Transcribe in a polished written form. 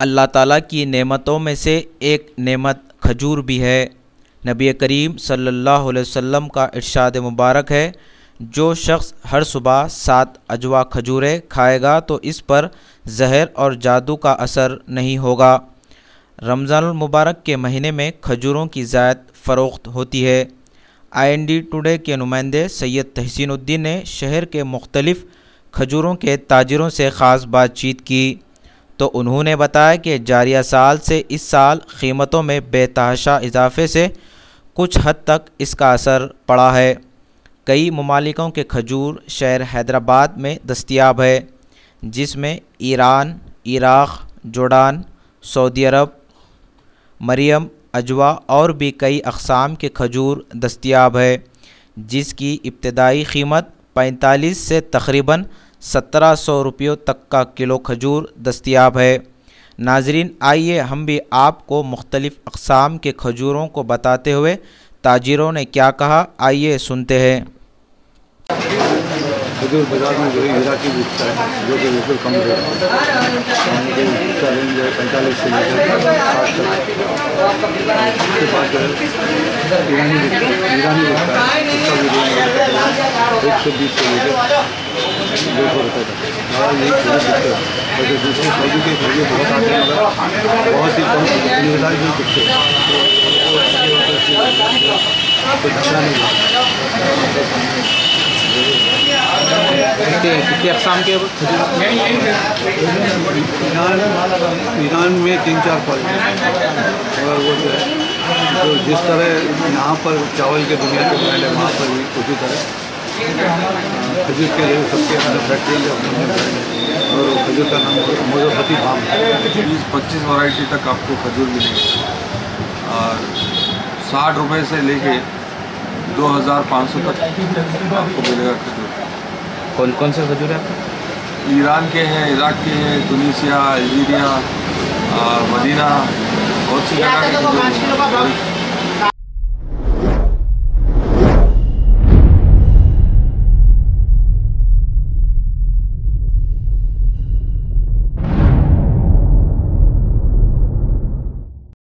अल्लाह ताला की नेमतों में से एक नेमत खजूर भी है। नबी करीम सल्लल्लाहु अलैहि वसल्लम का इरशाद मुबारक है, जो शख्स हर सुबह 7 अजवा खजूरें खाएगा तो इस पर जहर और जादू का असर नहीं होगा। रमज़ानुल मुबारक के महीने में खजूरों की ज़्यादा फ़रोख्त होती है। IND टुडे के नुमाइंदे सैयद तहसीनुद्दीन ने शहर के मुख्तलिफ़ खजूरों के ताजिरों से ख़ास बातचीत की तो उन्होंने बताया कि जारिया साल से इस साल कीमतों में बेतहाशा इजाफे से कुछ हद तक इसका असर पड़ा है। कई ममालिकों के खजूर शहर हैदराबाद में दस्तयाब है, जिसमें ईरान, इराक़, जोर्डान, सऊदी अरब, मरियम, अजवा और भी कई अक़साम के खजूर दस्तयाब है, जिसकी इब्तदाई कीमत 45 से तकरीबन 1700 रुपयों तक का किलो खजूर दस्तयाब है। नाजरीन, आइए हम भी आपको मुख्तलिफ़ अक़साम के खजूरों को बताते हुए ताजिरों ने क्या कहा, आइए सुनते हैं। खजूर बाजार में जो है इराकी बिकता है, जो कि बिल्कुल कम रेट है। उसका रेंज जो है 45 से लेकर 60 तक। उसके बाद जो है ईरानी बिकता है, उसका भी रेंज 120 से लेकर 200 रुपये तक। और यही खजूर बिकते हैं। वैसे दूसरे सब्जी के खजूर बहुत आते हैं, बहुत ही कम ज़िम्मेदारी भी बिकते हैं, कुछ अच्छा नहीं है। कितने अक़साम के ईरान में 3-4 क्वालिटी और वो जो है तो जिस तरह यहाँ पर चावल के दुनिया के ब्रांड है, वहाँ पर भी उसी तरह खजूर के लिए सबके अंदर फैक्ट्री और खजूर का नाम मोज़फ़्फ़ती फार्म है। 20-25 वैरायटी तक आपको खजूर मिलेगी और 60 रुपये से लेके 2500 तक आपको मिलेगा खजूर। कौन कौन से खजूर है आपके? ईरान के हैं, इराक़ के हैं, तुनीसिया, अल्जीरिया, मदीना, बहुत सी जगह के खजूर।